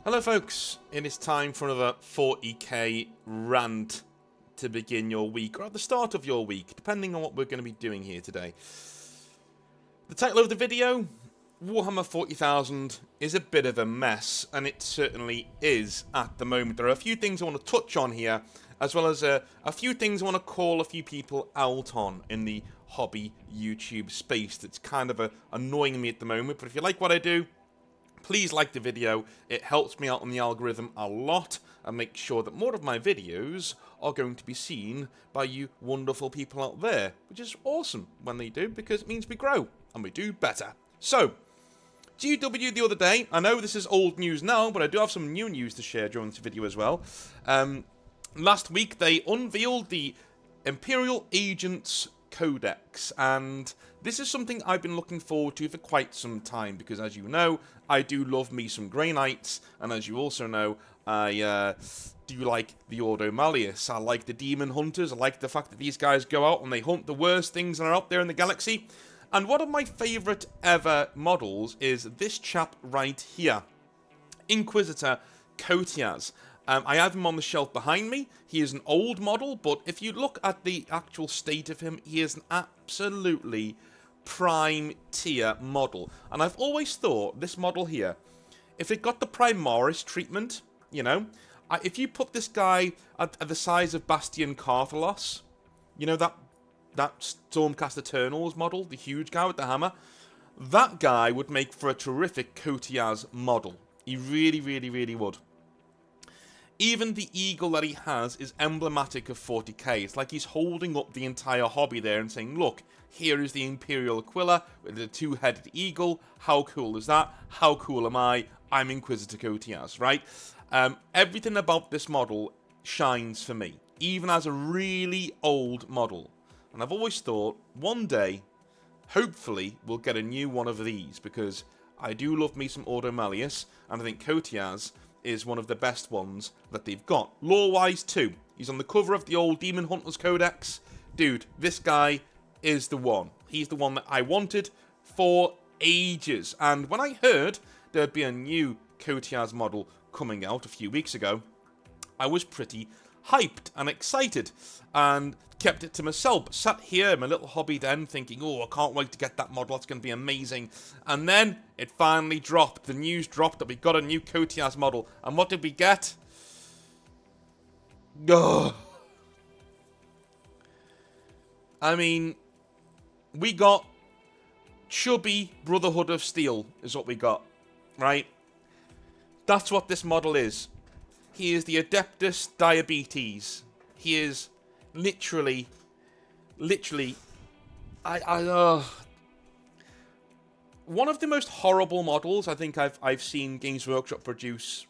Hello folks, it is time for another 40k rant to begin your week, or at the start of your week, depending on what we're going to be doing here today. The title of the video, Warhammer 40,000 is a bit of a mess, and it certainly is at the moment. There are a few things I want to touch on here, as well as a few things I want to call a few people out on in the hobby YouTube space that's kind of annoying me at the moment. But if you like what I do, please like the video. It helps me out on the algorithm a lot and makes sure that more of my videos are going to be seen by you wonderful people out there, which is awesome when they do, because it means we grow and we do better. So, GW the other day, I know this is old news now, but I do have some new news to share during this video as well. Last week they unveiled the Imperial Agents Codex, and this is something I've been looking forward to for quite some time, because as you know, I do love me some Grey Knights, and as you also know, I do like the Ordo Malleus. I like the Demon Hunters. I like the fact that these guys go out and they hunt the worst things that are out there in the galaxy. And one of my favourite ever models is this chap right here, Inquisitor Kotias. I have him on the shelf behind me. He is an old model, but if you look at the actual state of him, he is an absolutely prime tier model. And I've always thought this model here, if it got the Primaris treatment, you know, if you put this guy at the size of Bastion Carthalos, you know, that Stormcast Eternals model, the huge guy with the hammer, that guy would make for a terrific Kotias model. He really, really, really would. Even the eagle that he has is emblematic of 40k. It's like he's holding up the entire hobby there and saying, look, here is the Imperial Aquila with the two-headed eagle. How cool is that? How cool am I? I'm Inquisitor Kotias, right? Everything about this model shines for me, even as a really old model. And I've always thought, one day, hopefully, we'll get a new one of these, because I do love me some Ordo Malleus, and I think Kotias is one of the best ones that they've got. Lore-wise, too. He's on the cover of the old Demon Hunters Codex. Dude, this guy is the one. He's the one that I wanted for ages. And when I heard there'd be a new Kotias model coming out a few weeks ago, I was pretty hyped and excited and kept it to myself. Sat here in my little hobby den thinking, oh, I can't wait to get that model, it's going to be amazing. And then it finally dropped. The news dropped that we got a new Kotias model. And what did we get? Ugh. I mean, we got chubby Brotherhood of Steel is what we got, right? That's what this model is. He is the Adeptus Diabetes. He is literally, one of the most horrible models I think I've seen Games Workshop produce,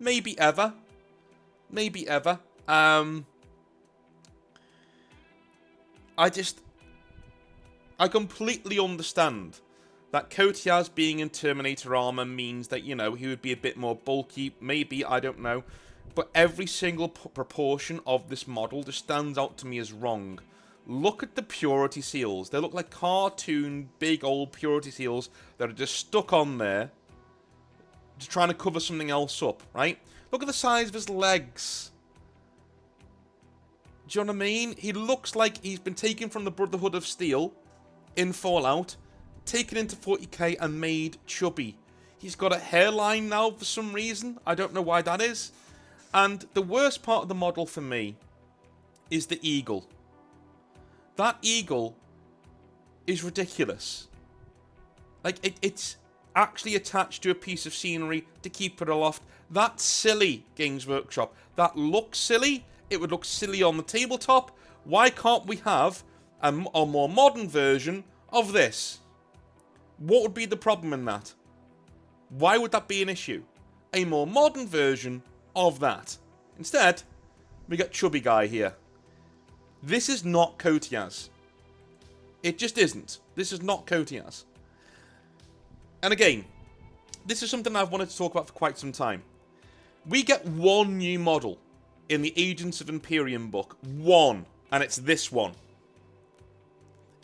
maybe ever. I completely understand that Kotias being in Terminator armor means that, you know, he would be a bit more bulky, maybe, I don't know. But every single proportion of this model just stands out to me as wrong. Look at the purity seals. They look like cartoon, big old purity seals that are just stuck on there, just trying to cover something else up, right? Look at the size of his legs. Do you know what I mean? He looks like he's been taken from the Brotherhood of Steel in Fallout, taken into 40k and made chubby. He's got a hairline now for some reason. I don't know why that is. And the worst part of the model for me is the eagle. That eagle is ridiculous. Like, it's actually attached to a piece of scenery to keep it aloft. That's silly, Games Workshop. That looks silly. It would look silly on the tabletop. Why can't we have a more modern version of this? What would be the problem in that? Why would that be an issue? A more modern version of that. Instead, we got chubby guy here. This is not Kotias. It just isn't. This is not Kotias. And again, this is something I've wanted to talk about for quite some time. We get one new model in the Agents of Imperium book. One. And it's this one.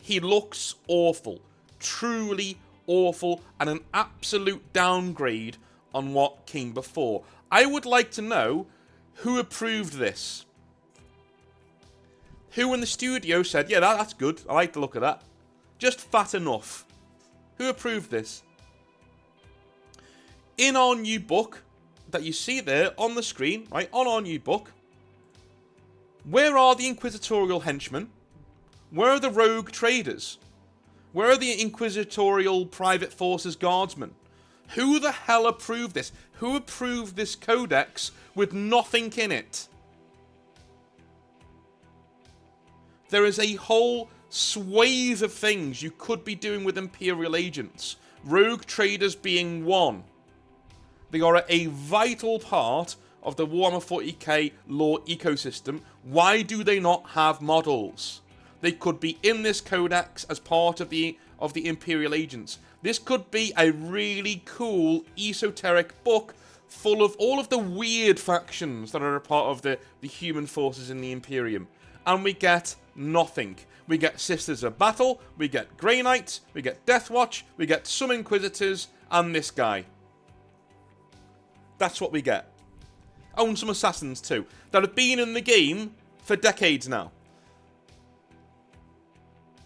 He looks awful. Truly awful. And an absolute downgrade on what came before. I would like to know who approved this. Who in the studio said, yeah, that's good. I like the look of that. Just fat enough. Who approved this? In our new book that you see there on the screen, right, on our new book, where are the inquisitorial henchmen? Where are the rogue traders? Where are the inquisitorial private forces guardsmen? Who the hell approved this? Who approved this codex with nothing in it? There is a whole swathe of things you could be doing with Imperial agents. Rogue traders being one. They are a vital part of the Warhammer 40k lore ecosystem. Why do they not have models? They could be in this codex as part of the Imperial agents. This could be a really cool esoteric book full of all of the weird factions that are a part of the human forces in the Imperium. And we get nothing. We get Sisters of Battle, we get Grey Knights, we get Deathwatch, we get some Inquisitors, and this guy. That's what we get. Oh, and some Assassins too, that have been in the game for decades now.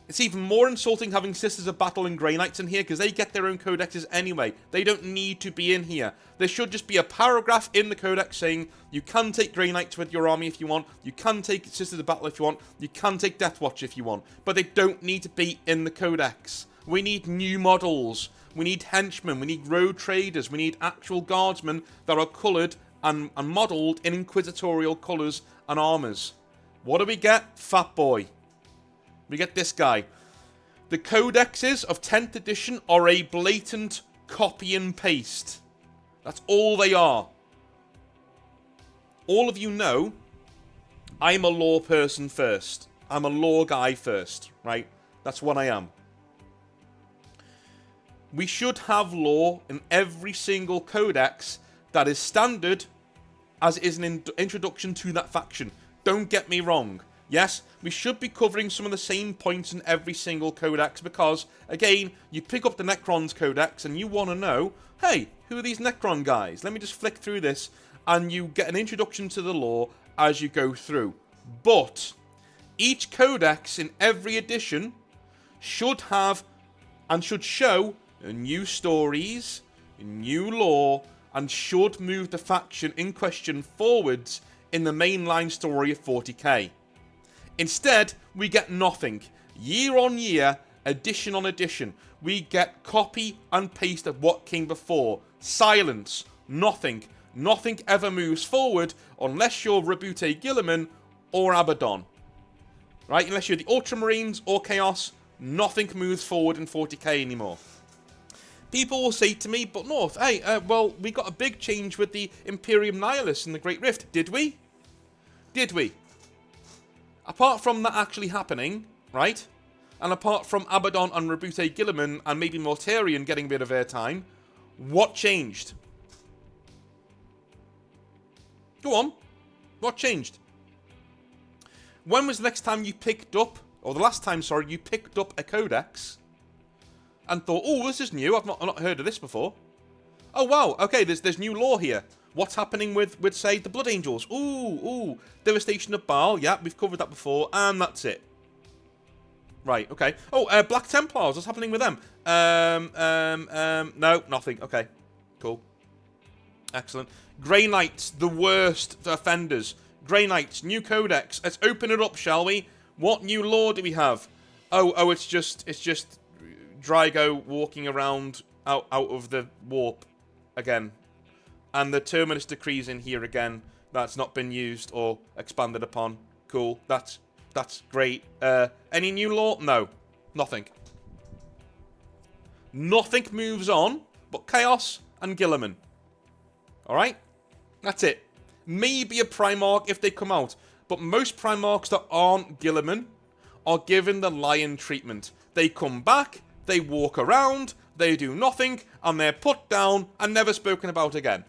It's even more insulting having Sisters of Battle and Grey Knights in here because they get their own codexes anyway. They don't need to be in here. There should just be a paragraph in the codex saying you can take Grey Knights with your army if you want, you can take Sisters of Battle if you want, you can take Deathwatch if you want, but they don't need to be in the codex. We need new models, we need henchmen, we need road traders, we need actual guardsmen that are coloured and modelled in inquisitorial colours and armours. What do we get? Fat boy. We get this guy. The codexes of 10th edition are a blatant copy and paste. That's all they are. All of you know, I'm a lore person first. I'm a lore guy first, right? That's what I am. We should have lore in every single codex that is standard as is an introduction to that faction. Don't get me wrong. Yes, we should be covering some of the same points in every single codex because, again, you pick up the Necrons codex and you want to know, hey, who are these Necron guys? Let me just flick through this and you get an introduction to the lore as you go through. But each codex in every edition should have and should show new stories, new lore, and should move the faction in question forwards in the mainline story of 40k. Instead, we get nothing. Year on year, edition on edition, we get copy and paste of what came before. Silence. Nothing. Nothing ever moves forward unless you're Rabute Gilliman or Abaddon. Right? Unless you're the Ultramarines or Chaos, nothing moves forward in 40k anymore. People will say to me, but North, hey, well, we got a big change with the Imperium Nihilus and the Great Rift. Did we? Did we? Apart from that actually happening, right? And apart from Abaddon and Rabute Gilliman and maybe Mortarion getting a bit of airtime, what changed? Go on. What changed? When was the next time you picked up, or the last time, sorry, you picked up a codex and thought, oh, this is new, I've not heard of this before. Oh, wow, okay, there's new lore here. What's happening with say, the Blood Angels? Ooh, Devastation of Baal. Yeah, we've covered that before, and that's it. Right, okay. Oh, Black Templars. What's happening with them? No, nothing. Okay, cool. Excellent. Grey Knights, the worst offenders. Grey Knights, new codex. Let's open it up, shall we? What new lore do we have? Oh, it's just Drygo walking around out of the warp again. And the Terminus Decree's in here again. That's not been used or expanded upon. Cool. That's great. Any new lore? No. Nothing. Nothing moves on but Chaos and Gilliman. Alright? That's it. Maybe a Primarch if they come out. But most Primarchs that aren't Gilliman are given the lion treatment. They come back, they walk around, they do nothing, and they're put down and never spoken about again.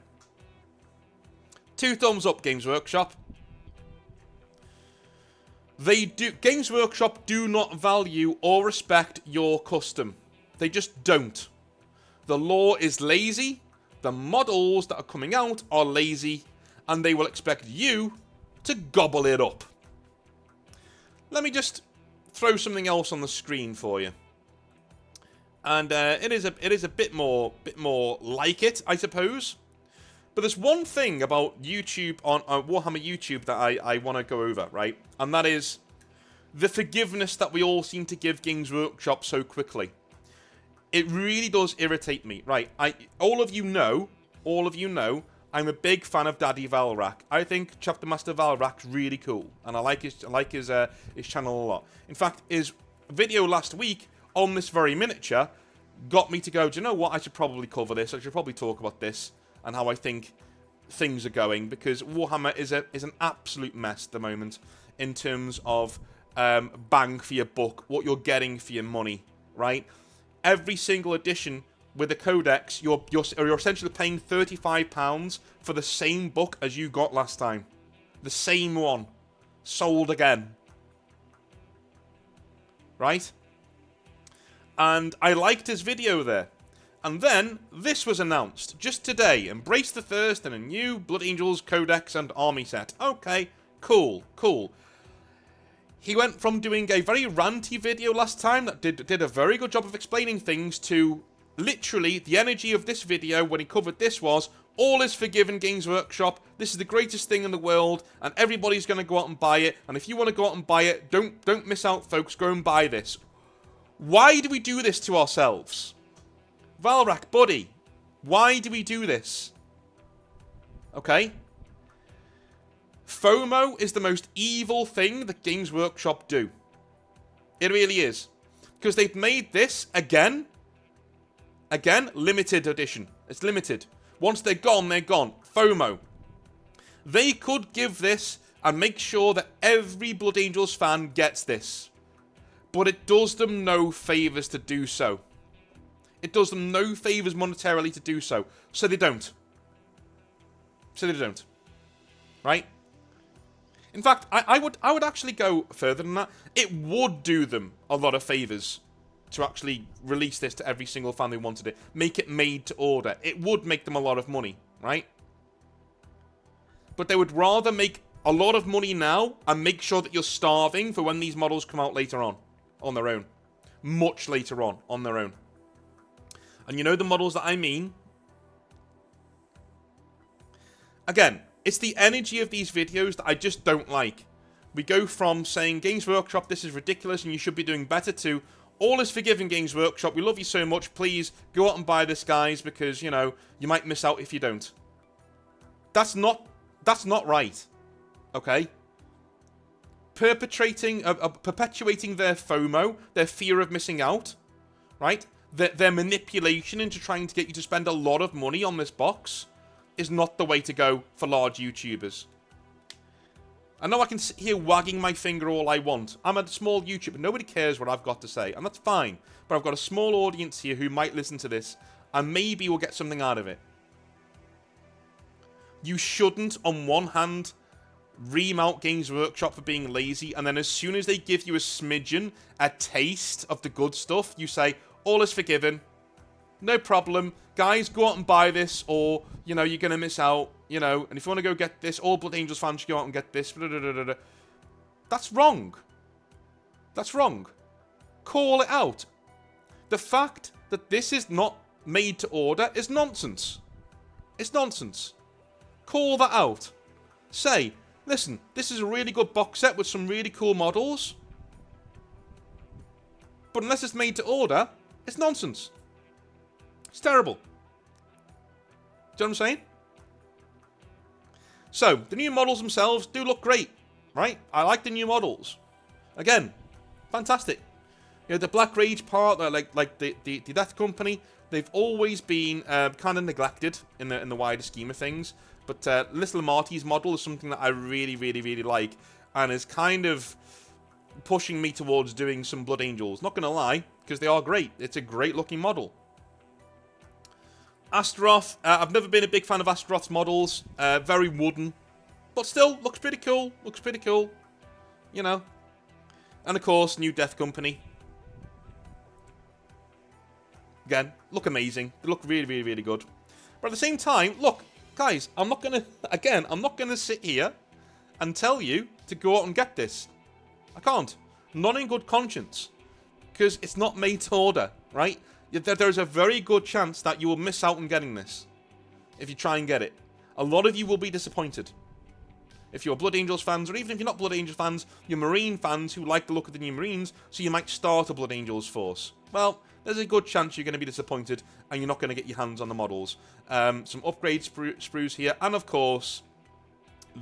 2 thumbs up, Games Workshop. Games Workshop do not value or respect your custom. They just don't. The lore is lazy. the models that are coming out are lazy, and they will expect you to gobble it up. Let me just throw something else on the screen for you. And it is a bit more like it, I suppose. But there's one thing about YouTube, on Warhammer YouTube, that I want to go over, right? And that is the forgiveness that we all seem to give Games Workshop so quickly. It really does irritate me, right? All of you know, I'm a big fan of Daddy Valrak. I think Chapter Master Valrak's really cool, and I like his channel a lot. In fact, his video last week on this very miniature got me to go, do you know what? I should probably cover this. I should probably talk about this and how I think things are going, because Warhammer is an absolute mess at the moment in terms of bang for your buck, what you're getting for your money, right? Every single edition with the codex, you're essentially paying £35 for the same book as you got last time. The same one. Sold again. Right? And I liked his video there. And then, this was announced just today. Embrace the Thirst and a new Blood Angels Codex and Army set. Okay, cool. He went from doing a very ranty video last time that did a very good job of explaining things to literally the energy of this video when he covered this was, all is forgiven, Games Workshop. This is the greatest thing in the world, and everybody's going to go out and buy it. And if you want to go out and buy it, don't miss out, folks. Go and buy this. Why do we do this to ourselves? Valrak, buddy, why do we do this? Okay? FOMO is the most evil thing that Games Workshop do. It really is. Because they've made this, again, limited edition. It's limited. Once they're gone, they're gone. FOMO. They could give this and make sure that every Blood Angels fan gets this. But it does them no favours to do so. It does them no favours monetarily to do so. So they don't. Right? In fact, I would actually go further than that. It would do them a lot of favours to actually release this to every single fan who wanted it. Make it made to order. It would make them a lot of money, right? But they would rather make a lot of money now and make sure that you're starving for when these models come out later on their own. Much later on their own. And you know the models that I mean? Again, it's the energy of these videos that I just don't like. We go from saying, Games Workshop, this is ridiculous and you should be doing better, to, all is forgiven, Games Workshop, we love you so much, please go out and buy this, guys, because, you know, you might miss out if you don't. That's not right. Okay? Perpetuating their FOMO, their fear of missing out, right? Their manipulation into trying to get you to spend a lot of money on this box is not the way to go for large YouTubers. I know I can sit here wagging my finger all I want. I'm a small YouTuber. Nobody cares what I've got to say, and that's fine. But I've got a small audience here who might listen to this, and maybe will get something out of it. You shouldn't, on one hand, ream out Games Workshop for being lazy, and then as soon as they give you a smidgen, a taste of the good stuff, you say, all is forgiven. No problem. Guys, go out and buy this, or, you know, you're going to miss out, you know, and if you want to go get this, all Blood Angels fans should go out and get this. That's wrong. That's wrong. Call it out. The fact that this is not made to order is nonsense. It's nonsense. Call that out. Say, listen, this is a really good box set with some really cool models, but unless it's made to order, it's nonsense. It's terrible. Do you know what I'm saying? So, the new models themselves do look great, right? I like the new models. Again, fantastic. You know, the Black Rage part, like the Death Company, they've always been kind of neglected in the wider scheme of things. But Little Marty's model is something that I really, really, really like, and is kind of pushing me towards doing some Blood Angels. Not going to lie, because they are great. It's a great looking model. Astaroth, I've never been a big fan of Astaroth's models. Very wooden. But still, looks pretty cool. Looks pretty cool. You know. And of course, new Death Company. Again, look amazing. They look really, really, really good. But at the same time, look, guys, I'm not going to sit here and tell you to go out and get this. I can't. Not in good conscience. Because it's not made to order, right? There's a very good chance that you will miss out on getting this if you try and get it. A lot of you will be disappointed. If you're Blood Angels fans, or even if you're not Blood Angels fans, you're Marine fans who like the look of the new Marines, so you might start a Blood Angels force. Well, there's a good chance you're going to be disappointed, and you're not going to get your hands on the models. Some upgrade sprues here, and of course,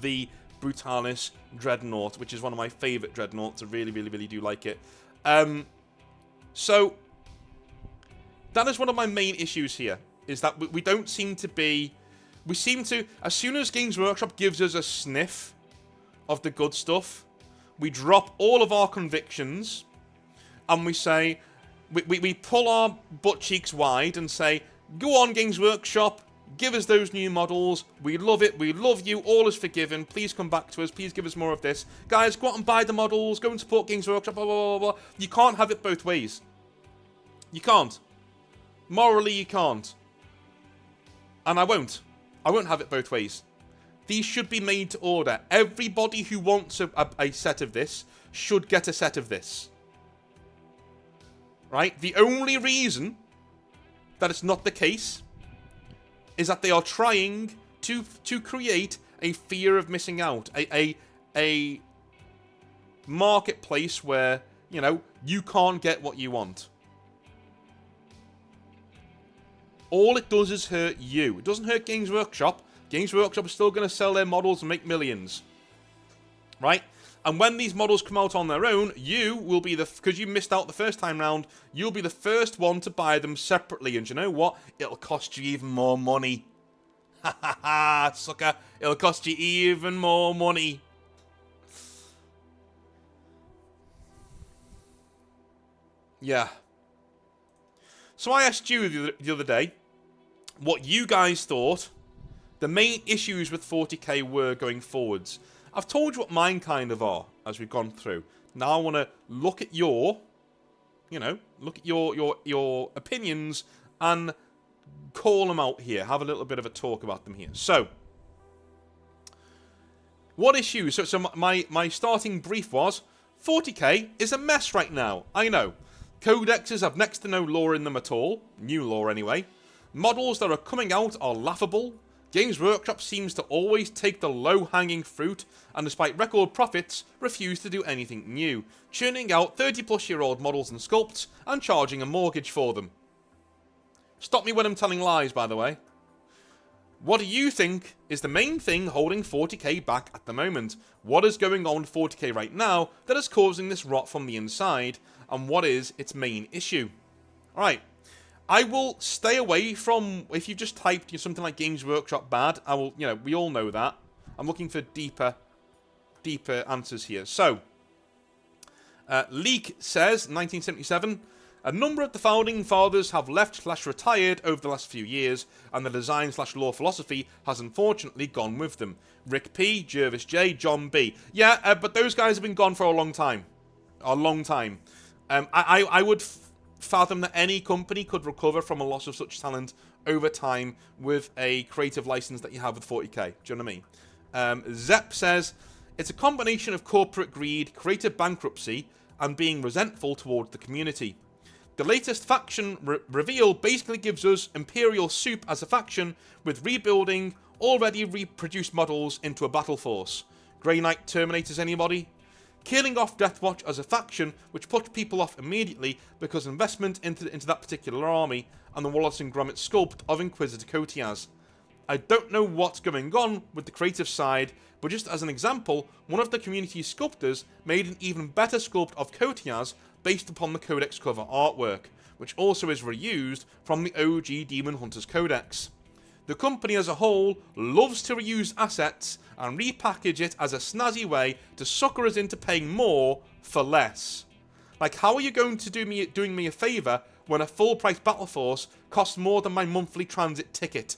the Brutalis Dreadnought, which is one of my favourite Dreadnoughts. I really, really, really do like it. So, that is one of my main issues here, is that we don't seem to be... We seem to, as soon as Games Workshop gives us a sniff of the good stuff, we drop all of our convictions, and we say, we pull our butt cheeks wide and say, go on Games Workshop, give us those new models, we love it, we love you, all is forgiven, please come back to us, please give us more of this. Guys, go out and buy the models, go and support Games Workshop, blah, blah, blah, blah. You can't have it both ways. You can't. Morally, you can't. And I won't. I won't have it both ways. These should be made to order. Everybody who wants a set of this should get a set of this. Right? The only reason that it's not the case is that they are trying to create a fear of missing out. A marketplace where, you know, you can't get what you want. All it does is hurt you. It doesn't hurt Games Workshop. Games Workshop is still going to sell their models and make millions. Right? And when these models come out on their own, you will be because you missed out the first time round, you'll be the first one to buy them separately. And you know what? It'll cost you even more money. Ha ha ha, sucker. It'll cost you even more money. Yeah. So I asked you the other day what you guys thought the main issues with 40k were going forwards. I've told you what mine kind of are as we've gone through. Now I want to look at your, look at your opinions and call them out here. Have a little bit of a talk about them here. So, what issues? So my starting brief was 40k is a mess right now. I know. Codexes have next to no lore in them at all. New lore anyway. Models that are coming out are laughable. Games Workshop seems to always take the low-hanging fruit, and despite record profits, refuse to do anything new, churning out 30-plus-year-old models and sculpts, and charging a mortgage for them. Stop me when I'm telling lies, by the way. What do you think is the main thing holding 40k back at the moment? What is going on with 40k right now that is causing this rot from the inside, and what is its main issue? Alright. I will stay away from, if you just typed something like Games Workshop bad, I will, we all know that. I'm looking for deeper answers here. So, Leak says, 1977, a number of the founding fathers have left/retired over the last few years, and the design/lore philosophy has unfortunately gone with them. Rick P, Jervis J, John B. Yeah, but those guys have been gone for a long time. A long time. I would fathom that any company could recover from a loss of such talent over time with a creative license that you have with 40k. Do you know what I mean? Zepp says, it's a combination of corporate greed, creative bankruptcy, and being resentful towards the community. The latest faction reveal basically gives us Imperial Soup as a faction with rebuilding already reproduced models into a battle force. Grey Knight Terminators, anybody? Killing off Deathwatch as a faction, which puts people off immediately because investment into that particular army and the Wallace and Gromit sculpt of Inquisitor Kotias. I don't know what's going on with the creative side, but just as an example, one of the community sculptors made an even better sculpt of Kotias based upon the Codex cover artwork, which also is reused from the OG Demon Hunters Codex. The company as a whole loves to reuse assets and repackage it as a snazzy way to sucker us into paying more for less. Like, how are you going to doing me a favour when a full-price Battle Force costs more than my monthly transit ticket?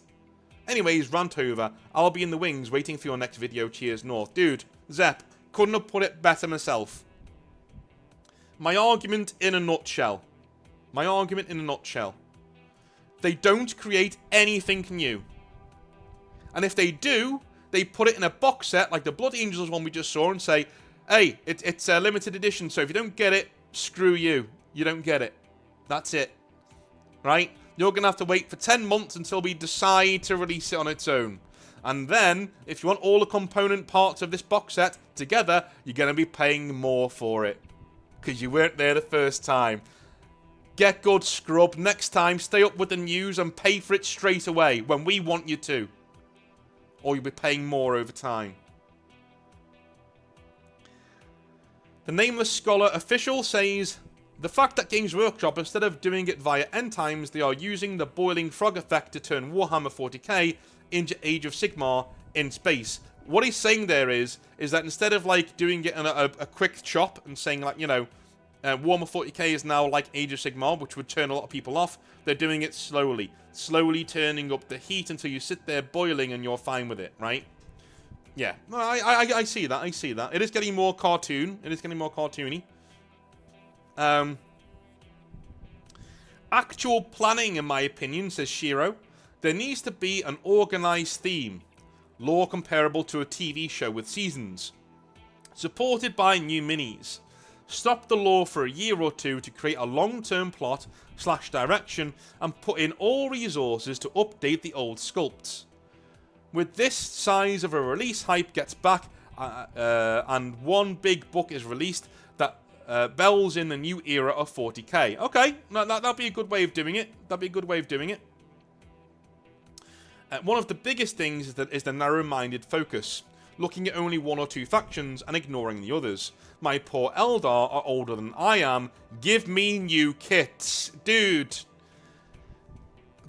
Anyways, rant over. I'll be in the wings waiting for your next video. Cheers, North. Dude, Zepp, couldn't have put it better myself. My argument in a nutshell. They don't create anything new. And if they do, they put it in a box set, like the Blood Angels one we just saw, and say, hey, it's a limited edition, so if you don't get it, screw you. You don't get it. That's it. Right? You're going to have to wait for 10 months until we decide to release it on its own. And then, if you want all the component parts of this box set together, you're going to be paying more for it. Because you weren't there the first time. Get good, scrub. Next time, stay up with the news and pay for it straight away when we want you to. Or you'll be paying more over time. The Nameless Scholar official says, the fact that Games Workshop, instead of doing it via end times, they are using the boiling frog effect to turn Warhammer 40k into Age of Sigmar in space. What he's saying there is that instead of like doing it in a quick chop and saying like, you know, Warhammer 40k is now like Age of Sigmar, which would turn a lot of people off, they're doing it slowly. Slowly turning up the heat until you sit there boiling and you're fine with it, right? Yeah, I see that, I see that. It is getting more cartoon. It is getting more cartoony. Actual planning, in my opinion, says Shiro. There needs to be an organised theme. Lore comparable to a TV show with seasons. Supported by new minis. Stop the lore for a year or two to create a long-term plot / direction and put in all resources to update the old sculpts. With this size of a release, hype gets back and one big book is released that bells in the new era of 40k. Okay, that'd be a good way of doing it. That'd be a good way of doing it. One of the biggest things is the narrow-minded focus. Looking at only one or two factions and ignoring the others. My poor Eldar are older than I am. Give me new kits. Dude.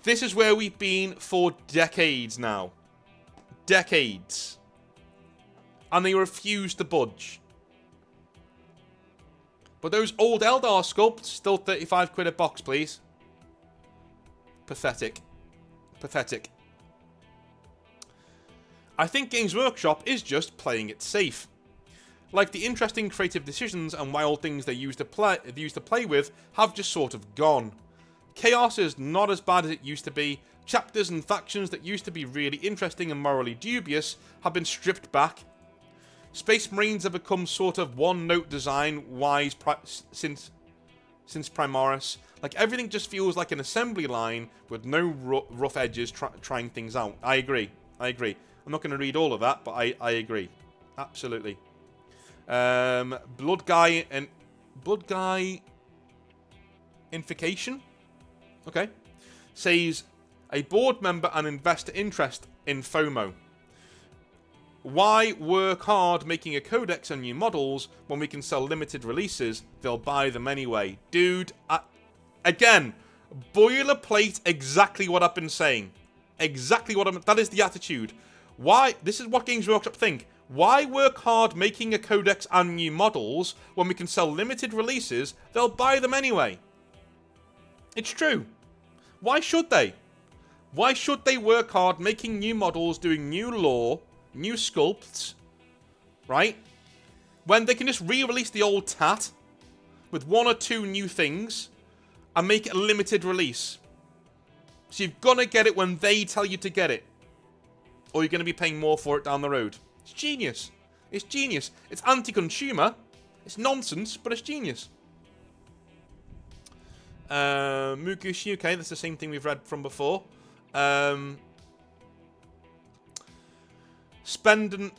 This is where we've been for decades now. Decades. And they refuse to budge. But those old Eldar sculpts, still 35 quid a box, please. Pathetic. Pathetic. I think Games Workshop is just playing it safe. Like the interesting creative decisions and wild things they used to play with have just sort of gone. Chaos is not as bad as it used to be. Chapters and factions that used to be really interesting and morally dubious have been stripped back. Space Marines have become sort of one-note design-wise since Primaris. Like everything just feels like an assembly line with no rough edges trying things out. I agree. I agree. I'm not going to read all of that, but I agree. Absolutely. Blood Guy Infication? Okay. Says, a board member and investor interest in FOMO. Why work hard making a codex and new models when we can sell limited releases? They'll buy them anyway. Dude, again, boilerplate exactly what I've been saying. Exactly what that is the attitude. Why? This is what Games Workshop think. Why work hard making a codex and new models when we can sell limited releases? They'll buy them anyway. It's true. Why should they? Why should they work hard making new models, doing new lore, new sculpts, right? When they can just re-release the old tat with one or two new things and make it a limited release. So you've got to get it when they tell you to get it. Or you're going to be paying more for it down the road. It's genius. It's genius. It's anti-consumer. It's nonsense, but it's genius. Mugushi, okay, that's the same thing we've read from before. Spednu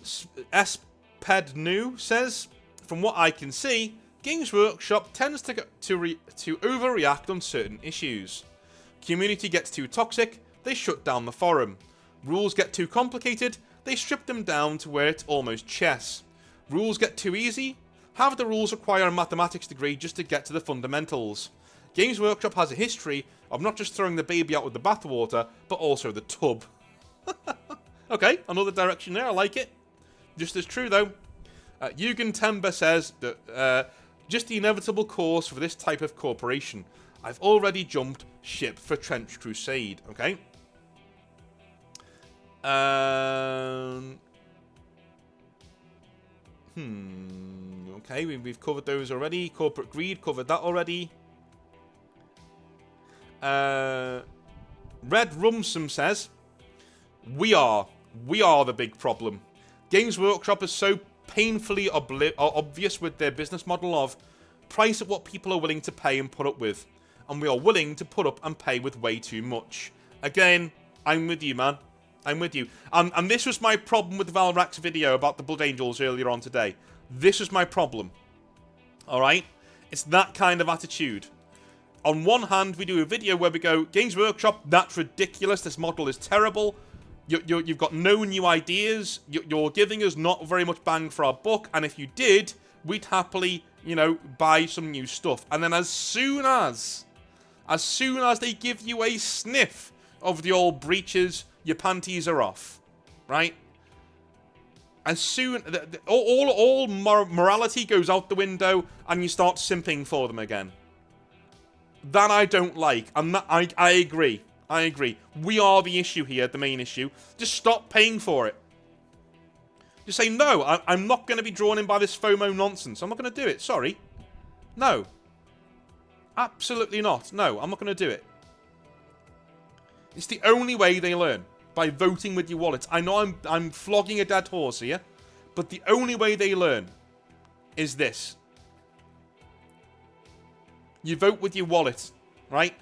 says, from what I can see, Games Workshop tends to overreact on certain issues. Community gets too toxic, they shut down the forum. Rules get too complicated, they strip them down to where it's almost chess. Rules get too easy, have the rules require a mathematics degree just to get to the fundamentals. Games Workshop has a history of not just throwing the baby out with the bathwater, but also the tub. Okay, another direction there, I like it. Just as true though. Yugen Temba says that just the inevitable course for this type of corporation. I've already jumped ship for Trench Crusade, okay? Okay, we've covered those already. Corporate greed, covered that already. Red Rumsum says, we are We are the big problem. Games Workshop is so painfully obvious with their business model of price at what people are willing to pay and put up with. And we are willing to put up and pay with way too much. Again, I'm with you, man. I'm with you. And this was my problem with Valrak's video about the Blood Angels earlier on today. This was my problem. Alright? It's that kind of attitude. On one hand, we do a video where we go, Games Workshop, that's ridiculous. This model is terrible. You've got no new ideas. You're giving us not very much bang for our buck. And if you did, we'd happily, you know, buy some new stuff. And then as soon as they give you a sniff of the old breeches, your panties are off. Right? As soon... all morality goes out the window and you start simping for them again. That I don't like. And that, I agree. I agree. We are the issue here, the main issue. Just stop paying for it. Just say, no, I'm not going to be drawn in by this FOMO nonsense. I'm not going to do it. Sorry. No. Absolutely not. No, I'm not going to do it. It's the only way they learn. By voting with your wallet. I know I'm flogging a dead horse here. But the only way they learn is this. You vote with your wallet. Right?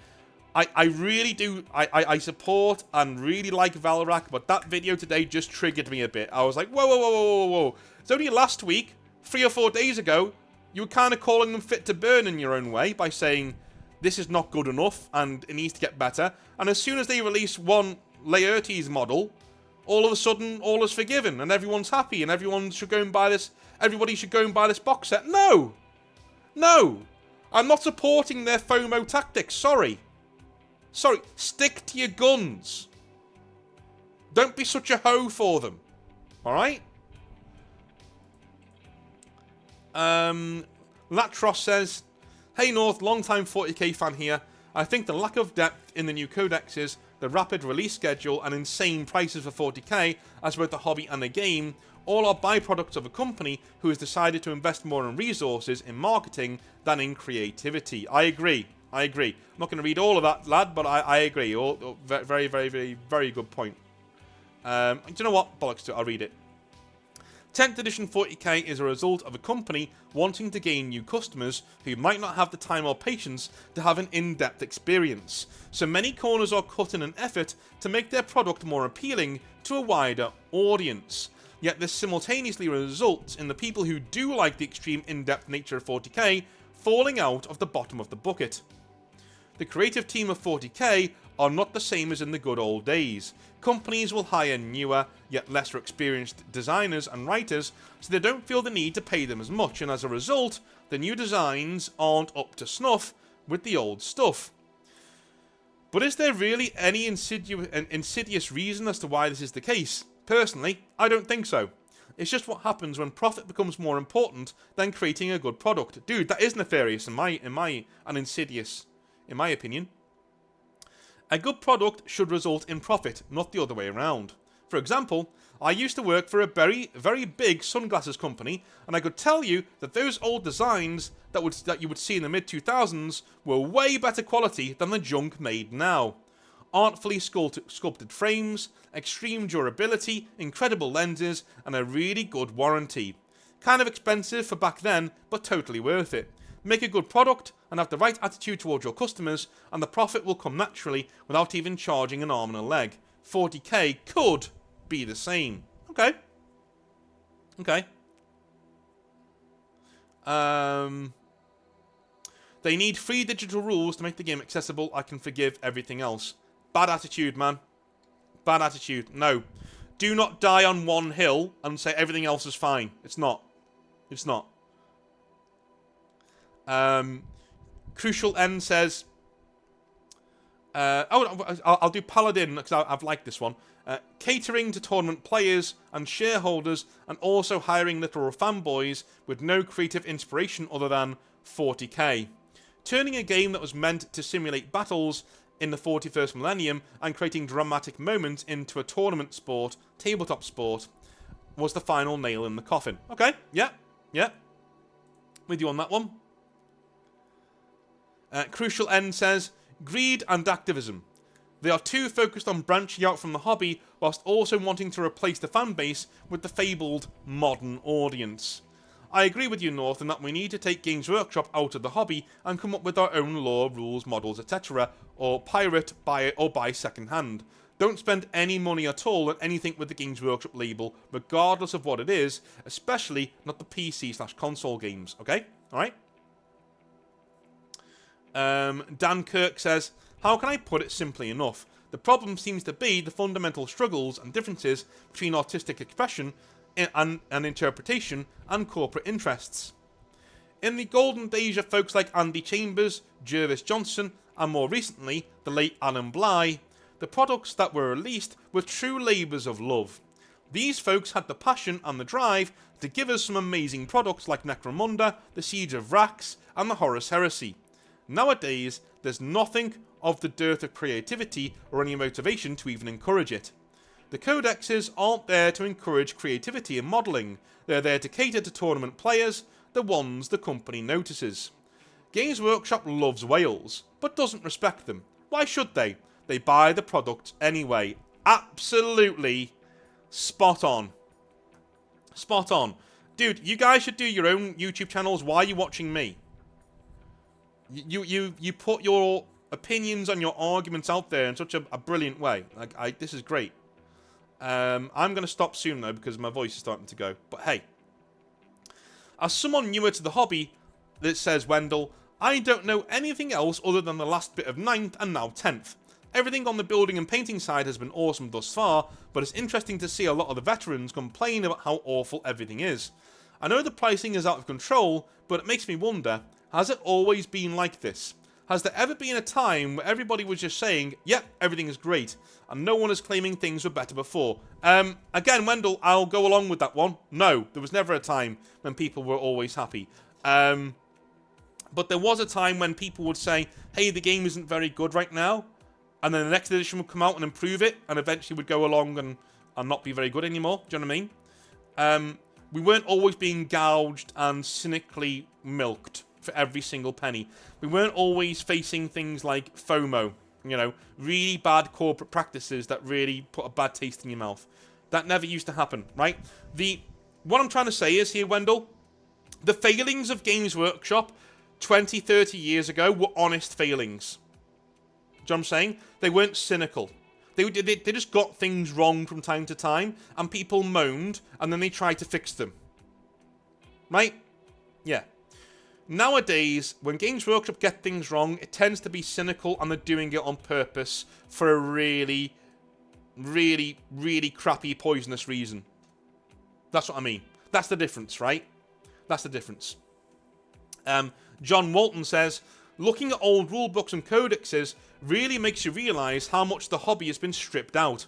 I really do, I support and really like Valrak, but that video today just triggered me a bit. I was like, whoa, whoa, whoa, whoa, whoa, whoa. It's only last week, 3 or 4 days ago, you were kind of calling them fit to burn in your own way by saying, this is not good enough and it needs to get better. And as soon as they release one Laertes model, all of a sudden, all is forgiven and everyone's happy and everybody should go and buy this box set. No! No! I'm not supporting their FOMO tactics, sorry. Sorry, stick to your guns. Don't be such a hoe for them. Alright? Latros says, hey North, long-time 40k fan here. I think the lack of depth in the new codexes, the rapid release schedule, and insane prices for 40k, as both the hobby and the game, all are byproducts of a company who has decided to invest more in resources in marketing than in creativity. I agree. I agree. I'm not going to read all of that, lad, but I agree. Very, very, very, very good point. Do you know what? Bollocks to it. I'll read it. 10th edition 40k is a result of a company wanting to gain new customers who might not have the time or patience to have an in-depth experience. So many corners are cut in an effort to make their product more appealing to a wider audience. Yet this simultaneously results in the people who do like the extreme in-depth nature of 40k falling out of the bottom of the bucket. The creative team of 40k are not the same as in the good old days. Companies will hire newer, yet lesser experienced designers and writers, so they don't feel the need to pay them as much, and as a result, the new designs aren't up to snuff with the old stuff. But is there really any insidious reason as to why this is the case? Personally, I don't think so. It's just what happens when profit becomes more important than creating a good product. Dude, that is nefarious and insidious. In my opinion. A good product should result in profit, not the other way around. For example, I used to work for a very, very big sunglasses company, and I could tell you that those old designs that you would see in the mid-2000s were way better quality than the junk made now. Artfully sculpted frames, extreme durability, incredible lenses, and a really good warranty. Kind of expensive for back then, but totally worth it. Make a good product and have the right attitude towards your customers, and the profit will come naturally without even charging an arm and a leg. 40k could be the same. Okay. Okay. They need free digital rules to make the game accessible. I can forgive everything else. Bad attitude, man. Bad attitude. No. Do not die on one hill and say everything else is fine. It's not. It's not. Crucial N says, I'll do Paladin because I've liked this one. Catering to tournament players and shareholders, and also hiring literal fanboys with no creative inspiration other than 40k. Turning a game that was meant to simulate battles in the 41st millennium and creating dramatic moments into a tournament sport, tabletop sport, was the final nail in the coffin. Okay, yeah. With you on that one. Crucial N says, greed and activism. They are too focused on branching out from the hobby whilst also wanting to replace the fan base with the fabled modern audience. I agree with you, North, in that we need to take Games Workshop out of the hobby and come up with our own lore, rules, models, etc., or pirate, buy it, or buy second hand. Don't spend any money at all on anything with the Games Workshop label, regardless of what it is, especially not the PC/console games, okay? Alright? Dan Kirk says, how can I put it simply enough? The problem seems to be the fundamental struggles and differences between artistic expression and interpretation and corporate interests. In the golden days of folks like Andy Chambers, Jervis Johnson, and more recently, the late Alan Bligh, the products that were released were true labours of love. These folks had the passion and the drive to give us some amazing products like Necromunda, the Siege of Rax, and the Horus Heresy. Nowadays, there's nothing of the dearth of creativity or any motivation to even encourage it. The codexes aren't there to encourage creativity in modelling, they're there to cater to tournament players, the ones the company notices. Games Workshop loves whales, but doesn't respect them. Why should they? They buy the product anyway. Absolutely spot on. Spot on. Dude, you guys should do your own YouTube channels. Why are you watching me? You put your opinions and your arguments out there in such a brilliant way. Like, this is great. I'm going to stop soon, though, because my voice is starting to go. But hey, as someone newer to the hobby, that says Wendell, I don't know anything else other than the last bit of 9th and now 10th. Everything on the building and painting side has been awesome thus far, but it's interesting to see a lot of the veterans complain about how awful everything is. I know the pricing is out of control, but it makes me wonder, has it always been like this? Has there ever been a time where everybody was just saying, yep, everything is great, and no one is claiming things were better before? Again, Wendell, I'll go along with that one. No, there was never a time when people were always happy. But there was a time when people would say, hey, the game isn't very good right now, and then the next edition would come out and improve it, and eventually would go along and not be very good anymore. Do you know what I mean? We weren't always being gouged and cynically milked for every single penny. We weren't always facing things like FOMO, you know, really bad corporate practices that really put a bad taste in your mouth. That never used to happen, right? What I'm trying to say is here, Wendell, the failings of Games Workshop 20, 30 years ago were honest failings. Do you know what I'm saying? They weren't cynical. They just got things wrong from time to time, and people moaned, and then they tried to fix them. Right? Yeah. Nowadays, when Games Workshop get things wrong, it tends to be cynical, and they're doing it on purpose for a really, really, really crappy, poisonous reason. That's what I mean. That's the difference, right? That's the difference. John Walton says, looking at old rulebooks and codexes really makes you realise how much the hobby has been stripped out.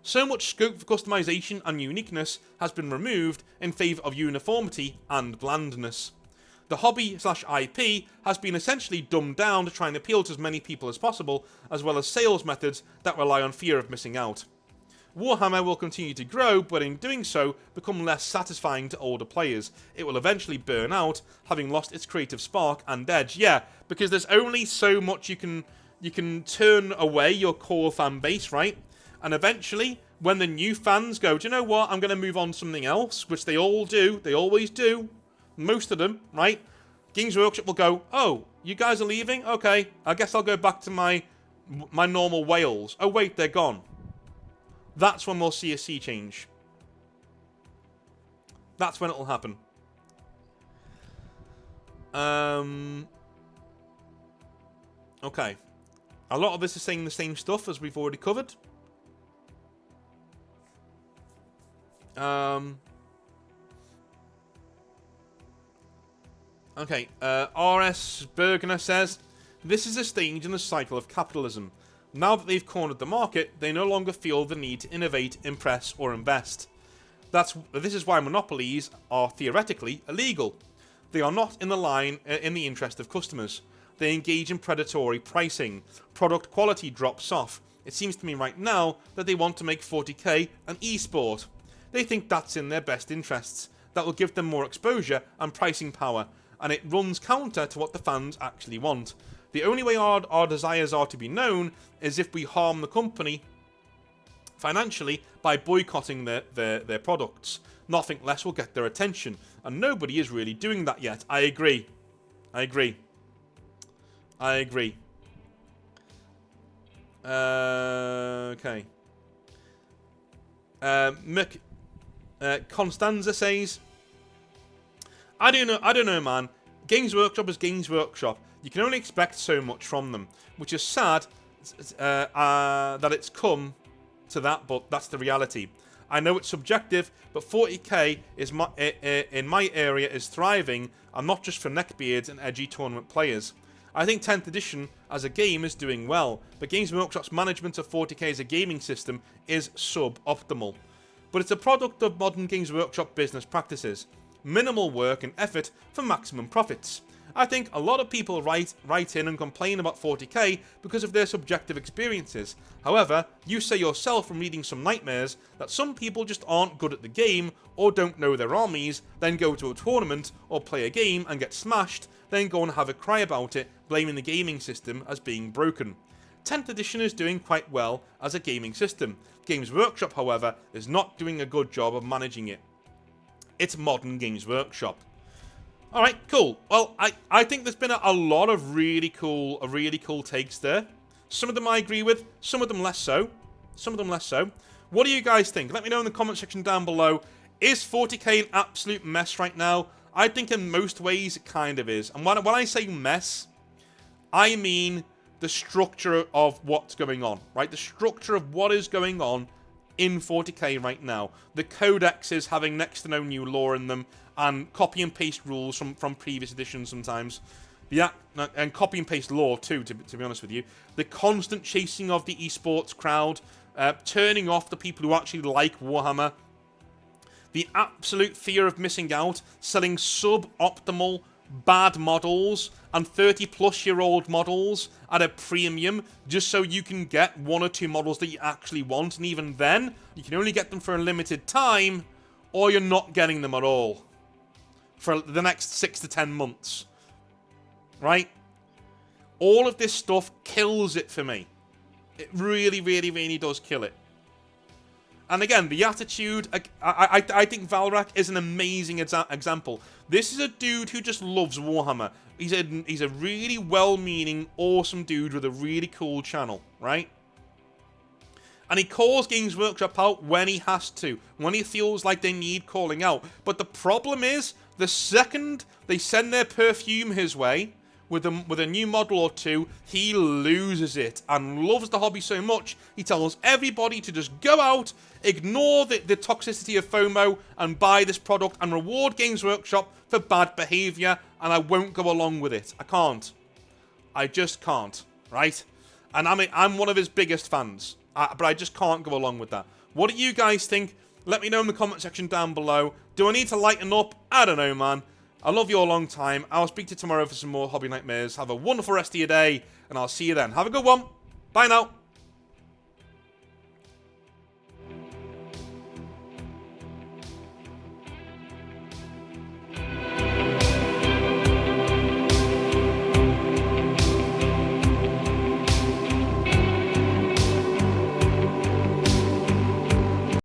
So much scope for customization and uniqueness has been removed in favour of uniformity and blandness. The hobby/IP has been essentially dumbed down to try and appeal to as many people as possible, as well as sales methods that rely on fear of missing out. Warhammer will continue to grow, but in doing so, become less satisfying to older players. It will eventually burn out, having lost its creative spark and edge. Yeah, because there's only so much you can turn away your core fan base, right? And eventually, when the new fans go, do you know what, I'm going to move on to something else, which they all do, they always do, most of them, right? Games Workshop will go, oh, you guys are leaving? Okay, I guess I'll go back to my normal whales. Oh wait, they're gone. That's when we'll see a sea change. That's when it'll happen. Okay. A lot of this is saying the same stuff as we've already covered. Okay. R.S. Bergner says, this is a stage in the cycle of capitalism. Now that they've cornered the market, they no longer feel the need to innovate, impress, or invest. This is why monopolies are theoretically illegal. They are not in the interest of customers. They engage in predatory pricing. Product quality drops off. It seems to me right now that they want to make 40k an e-sport. They think that's in their best interests. That will give them more exposure and pricing power, and it runs counter to what the fans actually want. The only way our desires are to be known is if we harm the company financially by boycotting their products. Nothing less will get their attention, and nobody is really doing that yet. I agree. Okay. Constanza says, I don't know, man. Games Workshop is Games Workshop. You can only expect so much from them, which is sad that it's come to that, but that's the reality. I know it's subjective, but 40k is in my area is thriving, and not just for neckbeards and edgy tournament players. I think 10th edition as a game is doing well, but Games Workshop's management of 40k as a gaming system is suboptimal. But it's a product of modern Games Workshop business practices. Minimal work and effort for maximum profits. I think a lot of people write in and complain about 40k because of their subjective experiences. However, you say yourself from reading some nightmares that some people just aren't good at the game or don't know their armies, then go to a tournament or play a game and get smashed, then go and have a cry about it, blaming the gaming system as being broken. 10th edition is doing quite well as a gaming system. Games Workshop, however, is not doing a good job of managing it. It's modern Games Workshop. Alright, cool. Well, I think there's been a lot of really cool takes there. Some of them I agree with, some of them less so. What do you guys think? Let me know in the comment section down below. Is 40k an absolute mess right now? I think in most ways it kind of is. And when I say mess, I mean the structure of what's going on, right? The structure of what is going on in 40k right now. The codexes having next to no new lore in them, and copy and paste rules from previous editions sometimes. Yeah, and copy and paste lore too, to be honest with you. The constant chasing of the esports crowd, turning off the people who actually like Warhammer. The absolute fear of missing out, selling suboptimal bad models and 30-plus-year-old models at a premium just so you can get one or two models that you actually want, and even then, you can only get them for a limited time, or you're not getting them at all for the next 6 to 10 months. Right? All of this stuff kills it for me. It really, really, really does kill it. And again, the attitude, I think Valrak is an amazing example. This is a dude who just loves Warhammer. He's a really well-meaning, awesome dude with a really cool channel, right? And he calls Games Workshop out when he has to, when he feels like they need calling out. But the problem is, the second they send their perfume his way, with a new model or two, he loses it and loves the hobby so much, he tells everybody to just go out, ignore the toxicity of FOMO, and buy this product and reward Games Workshop for bad behaviour, and I won't go along with it. I can't. I just can't, right? And I'm one of his biggest fans, but I just can't go along with that. What do you guys think? Let me know in the comment section down below. Do I need to lighten up? I don't know, man. I love you a long time. I'll speak to you tomorrow for some more Hobby Nightmares. Have a wonderful rest of your day, and I'll see you then. Have a good one. Bye now.